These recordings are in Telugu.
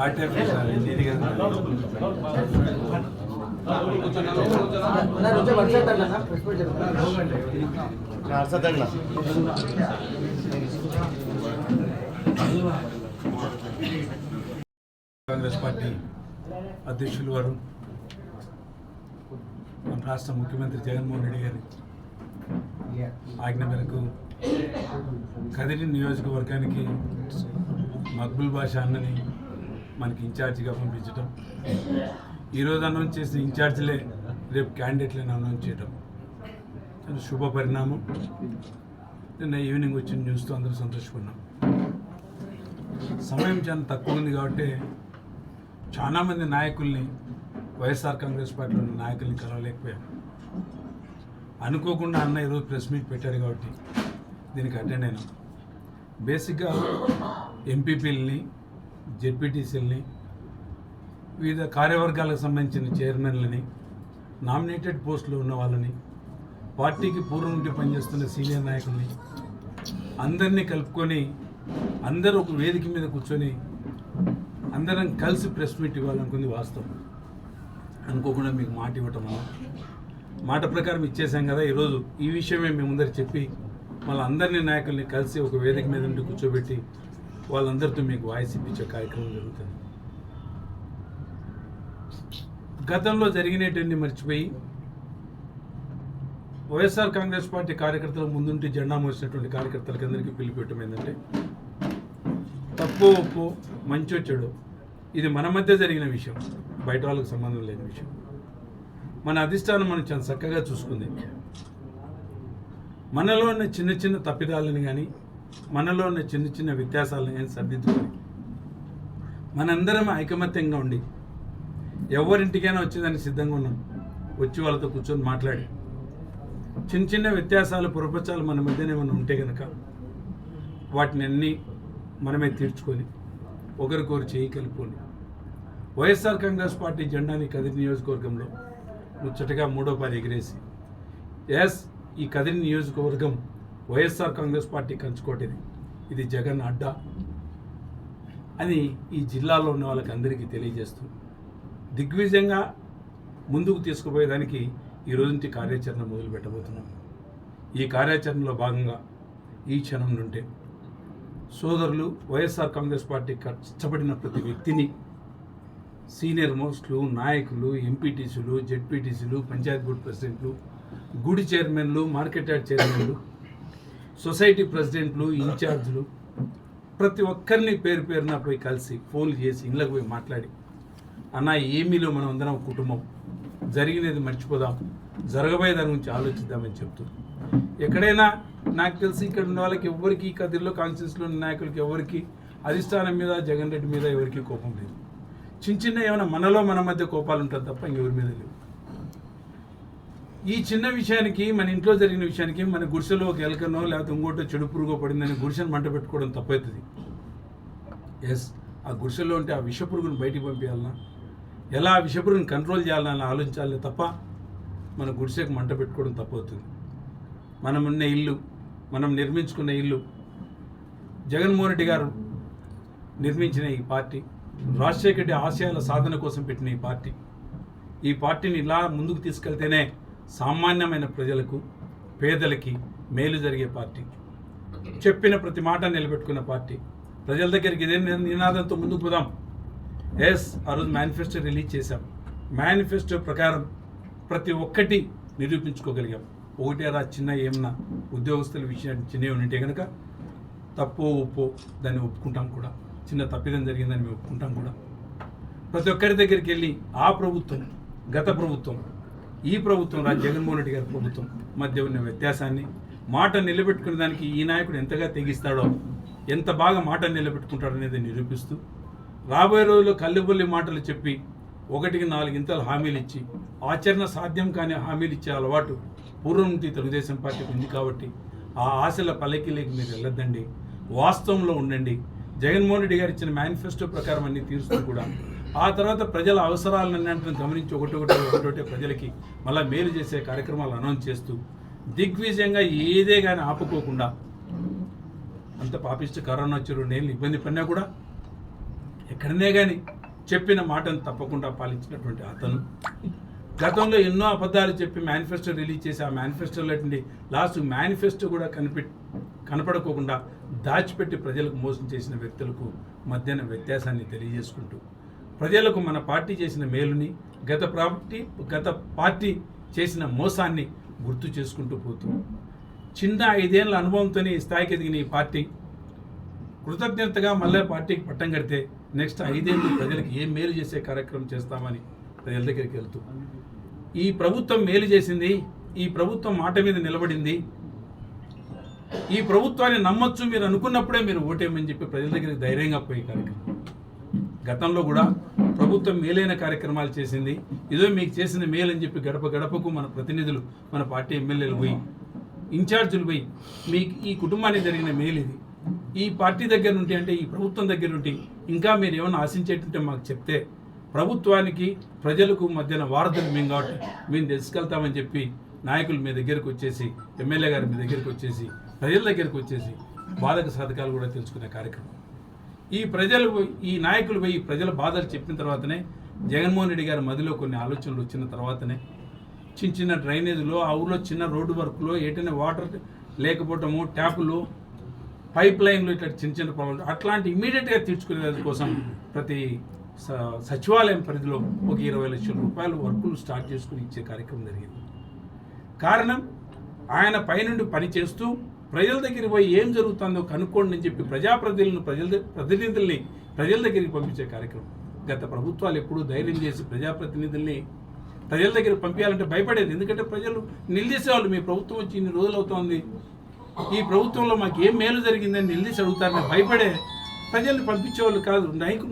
పార్టీ ఆఫీస్ ఇది కదా కాంగ్రెస్ పార్టీ అధ్యక్షులు వారు మన రాష్ట్ర ముఖ్యమంత్రి జగన్మోహన్ రెడ్డి గారి ఆజ్ఞ మేరకు కదిరి నియోజకవర్గానికి మక్బుల్ బాషా అన్నని మనకి ఇన్ఛార్జిగా పంపించడం, ఈరోజు అనౌన్స్ చేసిన ఇన్ఛార్జీలే రేపు క్యాండిడేట్లను అనౌన్స్ చేయడం చాలా శుభ పరిణామం. నిన్న ఈవినింగ్ వచ్చిన న్యూస్తో అందరూ సంతోషపడినాం. సమయం చాలా తక్కువ ఉంది కాబట్టి చాలామంది నాయకుల్ని, వైఎస్ఆర్ కాంగ్రెస్ పార్టీలోని నాయకుల్ని కలవలేకపోయాం. అనుకోకుండా అన్న ఈరోజు ప్రెస్ మీట్ పెట్టారు కాబట్టి దీనికి అటెండ్ అయినాం. బేసిక్గా ఎంపీపీలని, జెడ్పీటీసీలని, వివిధ కార్యవర్గాలకు సంబంధించిన చైర్మన్లని, నామినేటెడ్ పోస్టులో ఉన్న వాళ్ళని, పార్టీకి పూర్వం నుండి పనిచేస్తున్న సీనియర్ నాయకుల్ని అందరినీ కలుపుకొని అందరూ ఒక వేదిక మీద కూర్చొని అందరం కలిసి ప్రెస్ మీట్ ఇవ్వాలనుకుంది వాస్తవం. అనుకోకుండా మీకు మాట ఇవ్వటం వల్ల మాట ప్రకారం ఇచ్చేసాం కదా. ఈరోజు ఈ విషయమే మేము ముందర చెప్పి మళ్ళీ అందరినీ నాయకుల్ని కలిసి ఒక వేదిక మీద నుండి కూర్చోబెట్టి వాళ్ళందరితో మీకు వాయిస్ ఇప్పించే కార్యక్రమం జరుగుతుంది. గతంలో జరిగినటువంటి మర్చిపోయి వైఎస్ఆర్ కాంగ్రెస్ పార్టీ కార్యకర్తలు ముందుండి జెండా మోసినటువంటి కార్యకర్తలకి అందరికీ పిలిపెట్టడం ఏంటంటే, తప్పు ఒప్పు మంచో చెడు ఇది మన మధ్య జరిగిన విషయం, బయట వాళ్ళకి సంబంధం లేని విషయం. మన అధిష్టానం మనం చాలా చక్కగా చూసుకుంది. మనలో ఉన్న చిన్న చిన్న తప్పిదాలని కానీ, మనలో ఉన్న చిన్న చిన్న వ్యత్యాసాలను కానీ సర్దిద్దుకొని మనందరం ఐకమత్యంగా ఉండి ఎవరింటికైనా వచ్చేదానికి సిద్ధంగా ఉన్నాం. వచ్చి వాళ్ళతో కూర్చొని మాట్లాడి చిన్న చిన్న వ్యత్యాసాలు, పొరపచ్చాలు మన మధ్యనే మనం ఉంటే కనుక వాటిని అన్నీ మనమే తీర్చుకొని ఒకరికొకరు చేయి కలుపుకొని వైఎస్ఆర్ కాంగ్రెస్ పార్టీ జెండాని కదిరి నియోజకవర్గంలో ముచ్చటగా 3వ పారి ఎగిరేసి, ఎస్ ఈ కదిరి నియోజకవర్గం వైఎస్ఆర్ కాంగ్రెస్ పార్టీ కంచుకోటది, ఇది జగన్ అడ్డా అని ఈ జిల్లాలో ఉన్న వాళ్ళకి అందరికీ తెలియజేస్తూ దిగ్విజయంగా ముందుకు తీసుకుపోయేదానికి ఈ రోజు నుంచి కార్యాచరణ మొదలు పెట్టబోతున్నాం. ఈ కార్యాచరణలో భాగంగా ఈ క్షణం నుండే సోదరులు వైఎస్ఆర్ కాంగ్రెస్ పార్టీ కష్టపడిన ప్రతి వ్యక్తిని, సీనియర్ మోస్టులు, నాయకులు, ఎంపీటీసీలు, జెడ్పీటీసీలు, పంచాయతీ బోర్డు ప్రెసిడెంట్లు, గుడి చైర్మన్లు, మార్కెట్ యార్డ్ చైర్మన్లు, సొసైటీ ప్రెసిడెంట్లు, ఇన్ఛార్జీలు, ప్రతి ఒక్కరిని పేరు పేరున పోయి కలిసి ఫోన్లు చేసి ఇళ్ళకు పోయి మాట్లాడి, అన్న ఏమీలో మనం అందరం కుటుంబం, జరిగినది మర్చిపోదాం, జరగబోయే దాని గురించి ఆలోచిద్దామని చెప్తూ, ఎక్కడైనా నాకు తెలిసి ఇక్కడ ఉన్న వాళ్ళకి ఎవరికి, కదిరిలో కాన్స్టిట్యూన్సీలో ఉన్న నాయకులకి ఎవరికి అధిష్టానం మీద, జగన్ రెడ్డి మీద ఎవరికి కోపం లేదు. చిన్న చిన్న ఏమైనా మనలో మన మధ్య కోపాలు ఉంటుంది తప్ప ఇంకెవరి మీద లేవు. ఈ చిన్న విషయానికి, మన ఇంట్లో జరిగిన విషయానికి, మన గుడిసెలో ఒక ఎలకనో లేకపోతే ఇంకోటో చెడు పురుగో పడిందని గుడిసెను మంట పెట్టుకోవడం తప్పవుతుంది. ఎస్, ఆ గుడిసెలో ఉంటే ఆ విషపురుగును బయటికి పంపించాలన్నా, ఎలా ఆ విషపురుగుని కంట్రోల్ చేయాలని ఆలోచించాలి తప్ప మన గుడిసెకు మంట పెట్టుకోవడం తప్పవుతుంది. మనం ఉన్న ఇల్లు, మనం నిర్మించుకున్న ఇల్లు, జగన్మోహన్ రెడ్డి గారు నిర్మించిన ఈ పార్టీ, రాజశేఖర రెడ్డి ఆశయాల సాధన కోసం పెట్టిన ఈ పార్టీని ఇలా ముందుకు తీసుకెళ్తేనే సామాన్యమైన ప్రజలకు, పేదలకి మేలు జరిగే పార్టీ, చెప్పిన ప్రతి మాట నిలబెట్టుకున్న పార్టీ, ప్రజల దగ్గరికి ఇదే నినాదంతో ముందుకు పోదాం. ఎస్, ఆ రోజు మేనిఫెస్టో రిలీజ్ చేశాం. మేనిఫెస్టో ప్రకారం ప్రతి ఒక్కటి నిరూపించుకోగలిగాం. ఒకటేరా చిన్న ఏమన్నా ఉద్యోగస్తుల విషయాన్ని చిన్నవి ఉంటే కనుక తప్పు ఒప్పో దాన్ని ఒప్పుకుంటాం కూడా, చిన్న తప్పిదం జరిగిందని మేము ఒప్పుకుంటాం కూడా. ప్రతి ఒక్కరి దగ్గరికి వెళ్ళి ఆ ప్రభుత్వం, గత ప్రభుత్వం, ఈ ప్రభుత్వం, జగన్మోహన్ రెడ్డి గారి ప్రభుత్వం మధ్య ఉన్న వ్యత్యాసాన్ని, మాట నిలబెట్టుకునే దానికి ఈ నాయకుడు ఎంతగా తెగిస్తాడో, ఎంత బాగా మాట నిలబెట్టుకుంటాడో అనేది నిరూపిస్తూ, రాబోయే రోజుల్లో కల్లిబొల్లి మాటలు చెప్పి 1కి 4 ఇంతలు హామీలు ఇచ్చి ఆచరణ సాధ్యం కానీ హామీలు ఇచ్చే అలవాటు పూర్వం నుండి తెలుగుదేశం పార్టీకి ఉంది. కాబట్టి ఆ ఆశల పల్లకిలోకి మీరు వెళ్ళొద్దండి, వాస్తవంలో ఉండండి. జగన్మోహన్ రెడ్డి గారు ఇచ్చిన మేనిఫెస్టో ప్రకారం అన్ని తీరుస్తూ కూడా ఆ తర్వాత ప్రజల అవసరాలన్నింటిని గమనించి ఒకటొకటి ప్రజలకి మళ్ళీ మేలు చేసే కార్యక్రమాలు అనౌన్స్ చేస్తూ దిగ్విజయంగా ఏదే కానీ ఆపుకోకుండా, అంత పాపిష్టి కరోనా వచ్చి 2 ఏళ్ళు ఇబ్బంది పడినా కూడా ఎక్కడనే కానీ చెప్పిన మాటను తప్పకుండా పాలించినటువంటి అతను గతంలో ఎన్నో అబద్ధాలు చెప్పి మేనిఫెస్టో రిలీజ్ చేసి ఆ మేనిఫెస్టోలో లాస్ట్ మేనిఫెస్టో కూడా కనపడకోకుండా దాచిపెట్టి ప్రజలకు మోసం చేసిన వ్యక్తులకు మధ్యన వ్యత్యాసాన్ని తెలియజేసుకుంటూ ప్రజలకు మన పార్టీ చేసిన మేలుని గత పార్టీ చేసిన మోసాన్ని గుర్తు చేసుకుంటూ పోతూ చిన్న 5 ఏళ్ల అనుభవంతోనే ఈ స్థాయికి ఎదిగిన ఈ పార్టీ కృతజ్ఞతగా మళ్ళీ పార్టీకి పట్టం కడితే నెక్స్ట్ 5 ఏళ్ళు ప్రజలకు ఏం మేలు చేసే కార్యక్రమం చేస్తామని ప్రజల దగ్గరికి వెళ్తూ ఈ ప్రభుత్వం మేలు చేసింది, ఈ ప్రభుత్వం మాట మీద నిలబడింది, ఈ ప్రభుత్వాన్ని నమ్మొచ్చు మీరు అనుకున్నప్పుడే మీరు ఓటేయమని చెప్పి ప్రజల దగ్గరికి ధైర్యంగా పోయే కార్యక్రమం. గతంలో కూడా ప్రభుత్వం మేలైన కార్యక్రమాలు చేసింది. ఇదో మీకు చేసిన మేలు అని చెప్పి గడప గడపకు మన ప్రతినిధులు, మన పార్టీ ఎమ్మెల్యేలు పోయి, ఇన్ఛార్జీలు పోయి మీకు ఈ కుటుంబానికి జరిగిన మేలు ఇది, ఈ పార్టీ దగ్గర నుండి అంటే ఈ ప్రభుత్వం దగ్గర నుండి ఇంకా మీరు ఏమైనా ఆశించేటుంటే మాకు చెప్తే ప్రభుత్వానికి ప్రజలకు మధ్యన వారధులు మేము కాబట్టి మేము తెలుసుకెళ్తామని చెప్పి నాయకులు మీ దగ్గరకు వచ్చేసి, ఎమ్మెల్యే గారు మీ దగ్గరకు వచ్చేసి, ప్రజల దగ్గరకు వచ్చేసి బాధక సాధకాలు కూడా తెలుసుకునే కార్యక్రమం. ఈ నాయకులు పోయి ప్రజల బాధలు చెప్పిన తర్వాతనే జగన్మోహన్ రెడ్డి గారి మదిలో కొన్ని ఆలోచనలు వచ్చిన తర్వాతనే చిన్న డ్రైనేజీలో, ఆ ఊళ్ళో చిన్న రోడ్డు వర్క్లో, ఏటైనా వాటర్ లేకపోవటము, ట్యాపులు, పైప్ లైన్లు, ఇట్లా చిన్న ప్రాబ్లమ్స్ అట్లాంటి ఇమీడియట్గా తీర్చుకునే కోసం ప్రతి సచివాలయం పరిధిలో ఒక 20 లక్షల రూపాయలు వర్కులు స్టార్ట్ చేసుకుని ఇచ్చే కార్యక్రమం జరిగింది. కారణం ఆయన పైనుండి పని చేస్తూ ప్రజల దగ్గరికి పోయి ఏం జరుగుతుందో కనుక్కోండి అని చెప్పి ప్రతినిధుల్ని ప్రజల దగ్గరికి పంపించే కార్యక్రమం. గత ప్రభుత్వాలు ఎప్పుడూ ధైర్యం చేసి ప్రజాప్రతినిధుల్ని ప్రజల దగ్గరికి పంపించాలంటే భయపడేది. ఎందుకంటే ప్రజలు నిలదీసేవాళ్ళు, మీ ప్రభుత్వం వచ్చి ఇన్ని రోజులు అవుతోంది, ఈ ప్రభుత్వంలో మాకు ఏం మేలు జరిగిందని నిలదీసి అడుగుతారని భయపడే ప్రజల్ని పంపించేవాళ్ళు కాదు,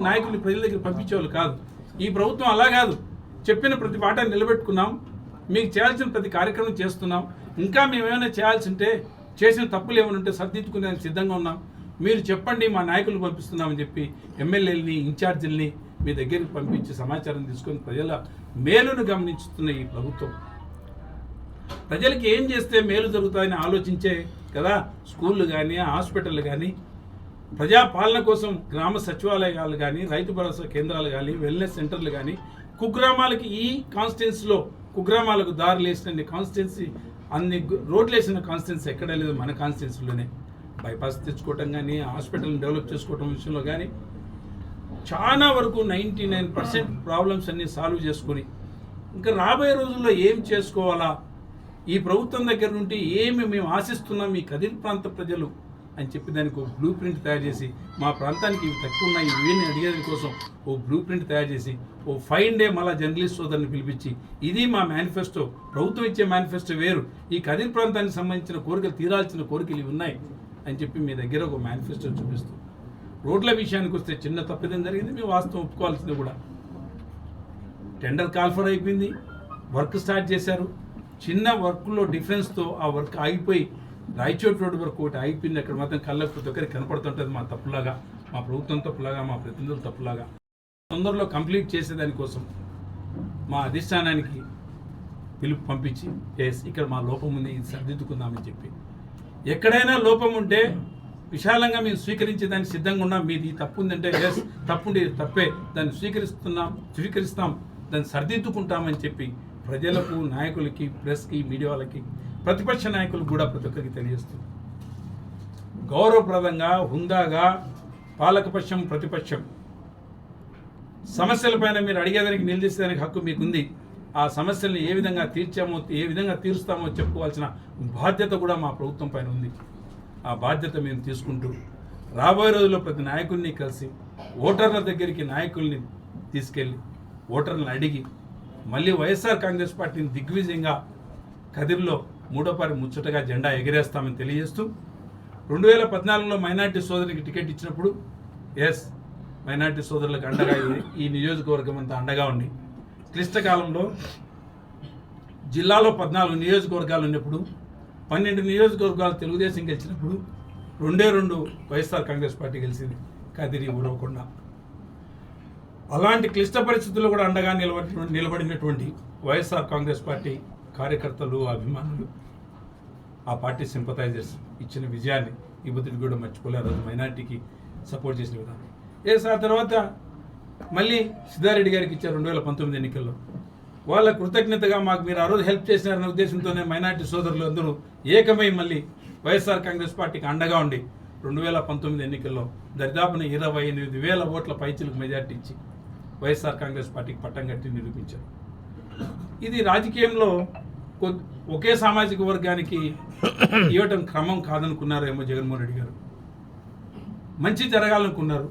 నాయకుల్ని ప్రజల దగ్గర పంపించేవాళ్ళు కాదు. ఈ ప్రభుత్వం అలా కాదు, చెప్పిన ప్రతి మాట నిలబెట్టుకున్నాం, మీకు చేయాల్సిన ప్రతి కార్యక్రమం చేస్తున్నాం, ఇంకా మేము ఏమైనా చేయాల్సి ఉంటే, చేసిన తప్పులు ఏమైనా ఉంటే సర్దిద్దుకునేందుకు సిద్ధంగా ఉన్నాం, మీరు చెప్పండి మా నాయకులు పంపిస్తున్నామని చెప్పి ఎమ్మెల్యేలని, ఇన్ఛార్జీలని మీ దగ్గరికి పంపించి సమాచారం తీసుకొని ప్రజల మేలును గమనించుతున్న ఈ ప్రభుత్వం ప్రజలకి ఏం చేస్తే మేలు జరుగుతాయని ఆలోచించే కదా స్కూళ్ళు కానీ, హాస్పిటళ్ళు కానీ, ప్రజాపాలన కోసం గ్రామ సచివాలయాలు కానీ, రైతు భరోసా కేంద్రాలు కానీ, వెల్నెస్ సెంటర్లు కానీ, కుగ్రామాలకి ఈ కాన్స్టిట్యున్సీలో కుగ్రామాలకు దారులు వేసిన కాన్స్టిట్యున్సీ, అన్ని రోడ్లు వేసిన కాన్స్టిట్యున్సీ ఎక్కడ లేదు మన కాన్స్టిట్యున్సీలోనే. బైపాస్ తెచ్చుకోవటం కానీ, హాస్పిటల్ని డెవలప్ చేసుకోవటం విషయంలో కానీ చాలా వరకు 99% ప్రాబ్లమ్స్ అన్నీ సాల్వ్ చేసుకొని ఇంకా రాబోయే రోజుల్లో ఏం చేసుకోవాలా, ఈ ప్రభుత్వం దగ్గర నుండి ఏమి మేము ఆశిస్తున్నాం ఈ కదిరి ప్రాంత ప్రజలు అని చెప్పి దానికి ఒక బ్లూ ప్రింట్ తయారు చేసి, మా ప్రాంతానికి ఇవి తక్కువ ఉన్నాయి ఇవన్నీ అడిగేది కోసం ఓ బ్లూ ప్రింట్ తయారు చేసి ఓ 5 డే మళ్ళా జర్నలిస్ట్ సోదరుని పిలిపించి ఇది మా మేనిఫెస్టో, ప్రభుత్వం ఇచ్చే మేనిఫెస్టో వేరు, ఈ కదిరి ప్రాంతానికి సంబంధించిన కోరికలు తీరాల్సిన కోరికలు ఇవి ఉన్నాయి అని చెప్పి మీ దగ్గర ఒక మేనిఫెస్టో చూపిస్తూ, రోడ్ల విషయానికి వస్తే చిన్న తప్పిదం జరిగింది, మేము వాస్తవం ఒప్పుకోవాల్సింది కూడా. టెండర్ కాల్ఫర్ అయిపోయింది, వర్క్ స్టార్ట్ చేశారు, చిన్న వర్క్లో డిఫరెన్స్తో ఆ వర్క్ ఆగిపోయి రాయచోటి రోడ్డు వరకు ఒకటి ఆగిపోయింది. అక్కడ మాత్రం కళ్ళకు ప్రతి ఒక్కరికి కనపడుతుంటుంది మా తప్పులాగా, మా ప్రభుత్వం తప్పులాగా, మా ప్రతినిధుల తప్పులాగా. తొందరలో కంప్లీట్ చేసేదానికోసం మా అధిష్టానానికి పిలుపు పంపించి ఇక్కడ మా లోపం ఉంది, ఇది సరిదిద్దుకుందామని చెప్పి, ఎక్కడైనా లోపం ఉంటే విశాలంగా మేము స్వీకరించేదానికి సిద్ధంగా ఉన్నాం. మీది తప్పు ఉందంటే తప్పుండి తప్పే, దాన్ని స్వీకరిస్తాం, దాన్ని సరిదిద్దుకుంటామని చెప్పి ప్రజలకు, నాయకులకి, ప్రెస్కి, మీడియా వాళ్ళకి, ప్రతిపక్ష నాయకులకు కూడా ప్రతి ఒక్కరికి తెలియజేస్తుంది. గౌరవప్రదంగా, హుందాగా పాలకపక్షం, ప్రతిపక్షం సమస్యలపైన మీరు అడిగేదానికి, నిలదీసేదానికి హక్కు మీకుంది. ఆ సమస్యల్ని ఏ విధంగా తీరుస్తామో చెప్పుకోవాల్సిన బాధ్యత కూడా మా ప్రభుత్వం పైన ఉంది. ఆ బాధ్యత మేము తీసుకుంటూ రాబోయే రోజుల్లో ప్రతి నాయకుల్ని కలిసి ఓటర్ల దగ్గరికి నాయకుల్ని తీసుకెళ్ళి ఓటర్లను అడిగి మళ్ళీ వైఎస్ఆర్ కాంగ్రెస్ పార్టీని దిగ్విజయంగా కదిరిలో 3వ ముచ్చటగా జెండా ఎగిరేస్తామని తెలియజేస్తూ, 2014లో మైనార్టీ సోదరునికి టికెట్ ఇచ్చినప్పుడు మైనార్టీ సోదరులకు అండగా ఈ నియోజకవర్గం అంతా అండగా ఉండి, క్లిష్టకాలంలో జిల్లాలో 14 నియోజకవర్గాలు ఉన్నప్పుడు 12 నియోజకవర్గాలు తెలుగుదేశం గెలిచినప్పుడు 2 వైఎస్ఆర్ కాంగ్రెస్ పార్టీ గెలిచింది, కదిరి ఊరవకుండా. అలాంటి క్లిష్ట పరిస్థితుల్లో కూడా అండగా నిలబడినటువంటి వైఎస్ఆర్ కాంగ్రెస్ పార్టీ కార్యకర్తలు, అభిమానులు, ఆ పార్టీ సింపథైజర్స్ ఇచ్చిన విజయాన్ని ఈ బుద్ధుడు కూడా మర్చిపోలేరు. మైనార్టీకి సపోర్ట్ చేసిన విధానం ఆ తర్వాత మళ్ళీ సిద్ధారెడ్డి గారికి ఇచ్చారు 2019 ఎన్నికల్లో. వాళ్ళ కృతజ్ఞతగా మాకు మీరు ఆ రోజు హెల్ప్ చేసినారనే ఉద్దేశంతోనే మైనార్టీ సోదరులు అందరూ ఏకమై మళ్ళీ వైఎస్ఆర్ కాంగ్రెస్ పార్టీకి అండగా ఉండి 2019 ఎన్నికల్లో దరిదాపున 28,000 ఓట్ల పైచిలకు మెజార్టీ ఇచ్చి వైఎస్ఆర్ కాంగ్రెస్ పార్టీకి పట్టం కట్టి నిరూపించారు. ఇది రాజకీయంలో ఒకే సామాజిక వర్గానికి ఇవ్వటం క్రమం కాదనుకున్నారేమో జగన్మోహన్ రెడ్డి గారు. మంచి జరగాలనుకున్నారు.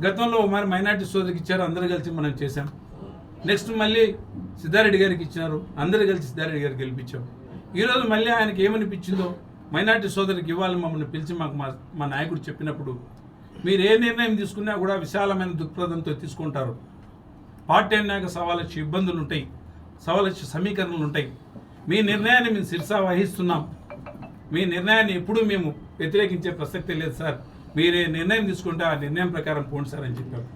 గతంలో మరి మైనార్టీ సోదరికి ఇచ్చారు, అందరూ కలిసి మనం చేశాం. నెక్స్ట్ మళ్ళీ సిద్ధారెడ్డి గారికి ఇచ్చినారు, అందరూ కలిసి సిద్ధారెడ్డి గారికి గెలిపించాం. ఈరోజు మళ్ళీ ఆయనకి ఏమనిపించిందో మైనార్టీ సోదరికి ఇవ్వాలి మమ్మల్ని పిలిచి మాకు మా నాయకుడు చెప్పినప్పుడు మీరు ఏ నిర్ణయం తీసుకున్నా కూడా విశాలమైన దృక్పథంతో తీసుకుంటారు. పార్టీ అన్నాక సవాలొచ్చే ఇబ్బందులు ఉంటాయి, సవాలొచ్చే సమీకరణలు ఉంటాయి. మీ నిర్ణయాన్ని మేము శిరసా వహిస్తున్నాం. మీ నిర్ణయాన్ని ఎప్పుడూ మేము వ్యతిరేకించే ప్రసక్తే లేదు సార్. మీరే నిర్ణయం తీసుకుంటే ఆ నిర్ణయం ప్రకారం పోండి సార్ అని చెప్పారు.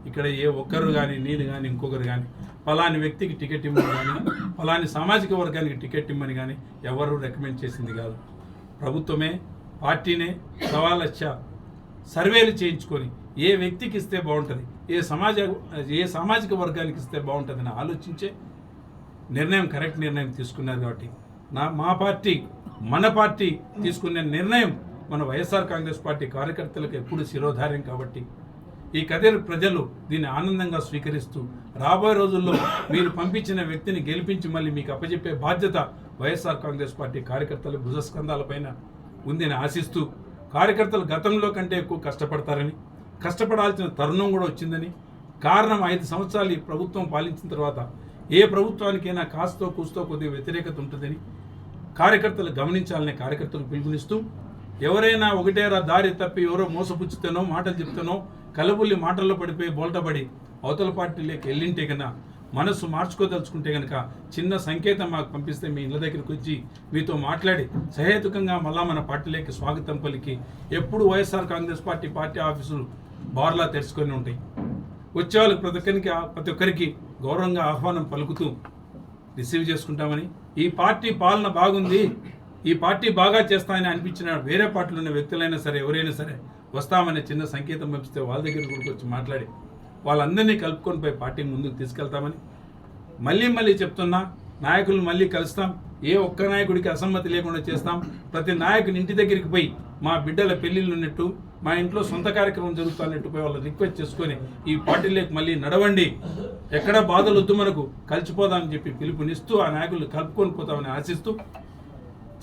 ఇక్కడ ఏ ఒక్కరు కానీ నేను కానీ ఇంకొకరు కానీ ఫలాని వ్యక్తికి టికెట్ ఇమ్మని కానీ ఫలాని సామాజిక వర్గానికి టికెట్ ఇమ్మని కానీ ఎవరు రికమెండ్ చేసింది కాదు. ప్రభుత్వమే పార్టీనే సవాలొచ్చ సర్వేలు చేయించుకొని ఏ వ్యక్తికి ఇస్తే బాగుంటుంది, ఏ సామాజిక వర్గానికి ఇస్తే బాగుంటుందని ఆలోచించే నిర్ణయం కరెక్ట్ నిర్ణయం తీసుకున్నారు. కాబట్టి మా పార్టీ మన పార్టీ తీసుకునే నిర్ణయం మన వైఎస్ఆర్ కాంగ్రెస్ పార్టీ కార్యకర్తలకు ఎప్పుడు శిరోధార్యం. కాబట్టి ఈ కదిరి ప్రజలు దీన్ని ఆనందంగా స్వీకరిస్తూ రాబోయే రోజుల్లో మీరు పంపించిన వ్యక్తిని గెలిపించి మళ్ళీ మీకు అప్పచెప్పే బాధ్యత వైఎస్ఆర్ కాంగ్రెస్ పార్టీ కార్యకర్తల భుజస్కంధాలపైన ఉందని ఆశిస్తూ, కార్యకర్తలు గతంలో కంటే ఎక్కువ కష్టపడతారని, కష్టపడాల్సిన తరుణం కూడా వచ్చిందని, కారణం 5 సంవత్సరాలు ఈ ప్రభుత్వం పాలించిన తర్వాత ఏ ప్రభుత్వానికైనా కాస్తో కూస్తో కొద్దిగా వ్యతిరేకత ఉంటుందని కార్యకర్తలు గమనించాలనే కార్యకర్తలు పిలుపునిస్తూ, ఎవరైనా ఒకటేరా దారి తప్పి ఎవరో మోసపుచ్చుతానో మాటలు చెప్తానో కలబుల్లి మాటల్లో పడిపోయి బోల్టపడి అవతల పార్టీలోకి వెళ్ళింటే కన్నా మనసు మార్చుకోదలుచుకుంటే కనుక చిన్న సంకేతం మాకు పంపిస్తే మీ ఇళ్ళ దగ్గరికి వచ్చి మీతో మాట్లాడి సహేతుకంగా మళ్ళా మన పార్టీలోకి స్వాగతం పలికి ఎప్పుడు వైఎస్ఆర్ కాంగ్రెస్ పార్టీ ఆఫీసులు బార్లా తెరుచుకొని ఉంటాయి. వచ్చే వాళ్ళకి ప్రతి ఒక్కరికి గౌరవంగా ఆహ్వానం పలుకుతూ రిసీవ్ చేసుకుంటామని, ఈ పార్టీ పాలన బాగుంది, ఈ పార్టీ బాగా చేస్తామని అనిపించిన వేరే పార్టీలో ఉన్న వ్యక్తులైనా సరే ఎవరైనా సరే వస్తామనే చిన్న సంకేతం పంపిస్తే వాళ్ళ దగ్గర కూడా వచ్చి మాట్లాడి వాళ్ళందరినీ కలుపుకొని పోయి పార్టీ ముందుకు తీసుకెళ్తామని మళ్ళీ చెప్తున్నా. నాయకులు మళ్ళీ కలుస్తాం. ఏ ఒక్క నాయకుడికి అసమ్మతి లేకుండా చేస్తాం. ప్రతి నాయకుని ఇంటి దగ్గరికి పోయి మా బిడ్డల పెళ్లిళ్ళు ఉన్నట్టు, మా ఇంట్లో సొంత కార్యక్రమం జరుగుతున్నట్టు పోయి వాళ్ళు రిక్వెస్ట్ చేసుకొని ఈ పార్టీలోకి మళ్ళీ నడవండి, ఎక్కడ బాధలు వద్దు, మనకు కలిసిపోదామని చెప్పి పిలుపునిస్తూ ఆ నాయకులు కలుపుకొని పోతామని ఆశిస్తూ,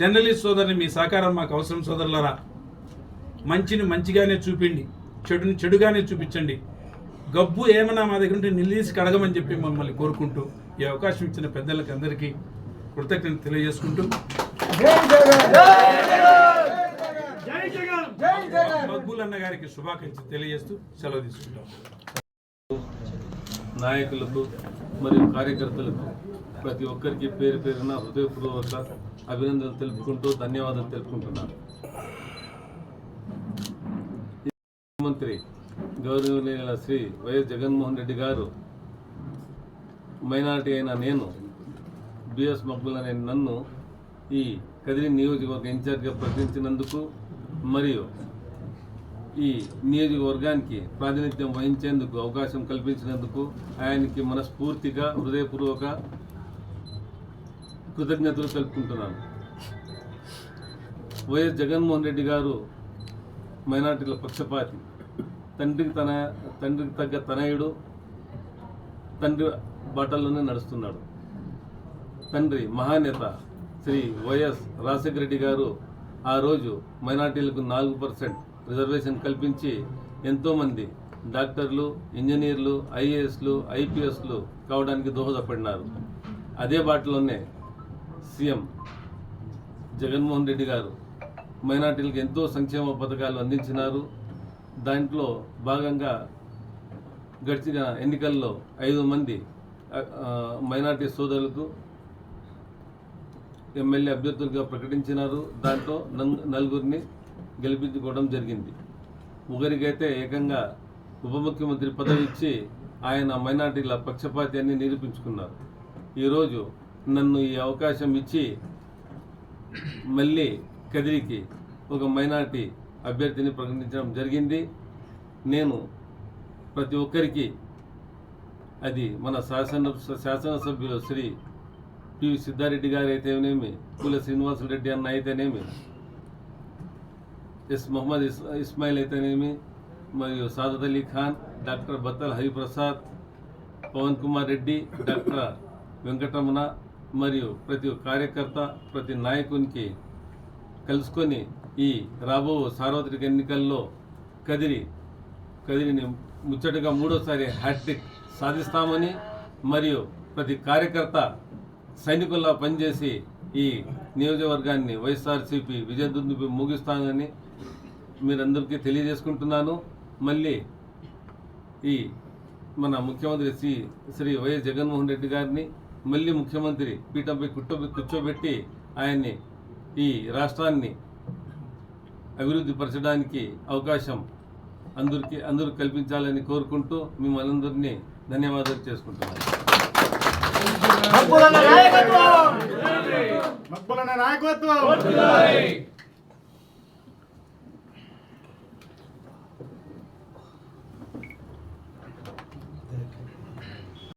జర్నలిస్ట్ సోదరుని మీ సహకారం మాకు అవసరం సోదరులారా. మంచిని మంచిగానే చూపిండి, చెడుని చెడుగానే చూపించండి. గబ్బు ఏమన్నా మా దగ్గర ఉంటే నిలదీసి కడగమని చెప్పి మమ్మల్ని కోరుకుంటూ ఈ అవకాశం ఇచ్చిన పెద్దలకి అందరికీ కృతజ్ఞత తెలియజేసుకుంటూ మక్బూల్ అన్న గారికి శుభాకాంక్షలు తెలియజేస్తూ సెలవు తీసుకుంటాం. నాయకులకు మరియు కార్యకర్తలకు ప్రతి ఒక్కరికి పేరు పేరున హృదయపూర్వక అభినందనలు తెలుపుకుంటూ ధన్యవాదాలు తెలుపుకుంటున్నాను. ముఖ్యమంత్రి గౌరవనీయుల శ్రీ వైఎస్ జగన్మోహన్ రెడ్డి గారు మైనారిటీ అయిన నేను బిఎస్ మక్బుల్ అనే నన్ను ఈ కదిరి నియోజకవర్గ ఇన్ఛార్జిగా ప్రకటించినందుకు మరియు ఈ నియోజకవర్గానికి ప్రాతినిధ్యం వహించేందుకు అవకాశం కల్పించినందుకు ఆయనకి మనస్ఫూర్తిగా హృదయపూర్వక కృతజ్ఞతలు తెలుపుకుంటున్నాను. వైఎస్ జగన్మోహన్ రెడ్డి గారు మైనారిటీల పక్షపాతి, తండ్రికి తగ్గ తనయుడు, తండ్రి బాటల్లోనే నడుస్తున్నాడు. తండ్రి మహానేత శ్రీ వైఎస్ రాజశేఖర రెడ్డి గారు ఆ రోజు మైనారిటీలకు 4% రిజర్వేషన్ కల్పించి ఎంతోమంది డాక్టర్లు, ఇంజనీర్లు, ఐఏఎస్లు, ఐపీఎస్లు కావడానికి దోహదపడినారు. అదే బాటలోనే సీఎం జగన్మోహన్ రెడ్డి గారు మైనారిటీలకు ఎంతో సంక్షేమ పథకాలు అందించినారు. దాంట్లో భాగంగా గడిచిన ఎన్నికల్లో 5 మంది మైనారిటీ సోదరులకు ఎమ్మెల్యే అభ్యర్థులుగా ప్రకటించినారు. దాంట్లో 4 గెలిపించుకోవడం జరిగింది. ఒకరికైతే ఏకంగా ఉప ముఖ్యమంత్రి పదవి ఇచ్చి ఆయన మైనారిటీల పక్షపాతి అని నిరూపించుకున్నారు. ఈరోజు నన్ను ఈ అవకాశం ఇచ్చి మళ్ళీ కదిరికి ఒక మైనారిటీ అభ్యర్థిని ప్రకటించడం జరిగింది. నేను ప్రతి ఒక్కరికి అది మన శాసనసభ్యులు శ్రీ పి సిద్ధారెడ్డి గారు అయితేనేమి, పూల శ్రీనివాసరెడ్డి అన్న అయితేనేమి, మొహమ్మద్ ఇస్మాయిల్ అయితేనేమి, మరియు సాదత్ అలీ ఖాన్, డాక్టర్ బత్తల్ హరిప్రసాద్, పవన్ కుమార్ రెడ్డి, డాక్టర్ వెంకటరమణ మరియు ప్రతి కార్యకర్త ప్రతి నాయకునికి కలుసుకొని ఈ రాబో సార్వత్రిక ఎన్నికల్లో కదిరిని ముచ్చటగా 3వ హ్యాట్రిక్ సాధిస్తామని మరియు ప్రతి కార్యకర్త సైనికుల్లా పనిచేసి ఈ నియోజకవర్గాన్ని వైఎస్ఆర్సీపీ విజయదుందుపై ముగిస్తానని మీరందరికీ తెలియజేసుకుంటున్నాను. మళ్ళీ ఈ మన ముఖ్యమంత్రి శ్రీ వైఎస్ జగన్మోహన్ రెడ్డి గారిని మళ్ళీ ముఖ్యమంత్రి పీఠంపై కూర్చోబెట్టి ఆయన్ని ఈ రాష్ట్రాన్ని అభివృద్ధి పరచడానికి అవకాశం అందరూ కల్పించాలని కోరుకుంటూ మిమ్మల్ని అందరినీ ధన్యవాదాలు చేసుకుంటున్నాను. నాయకత్వం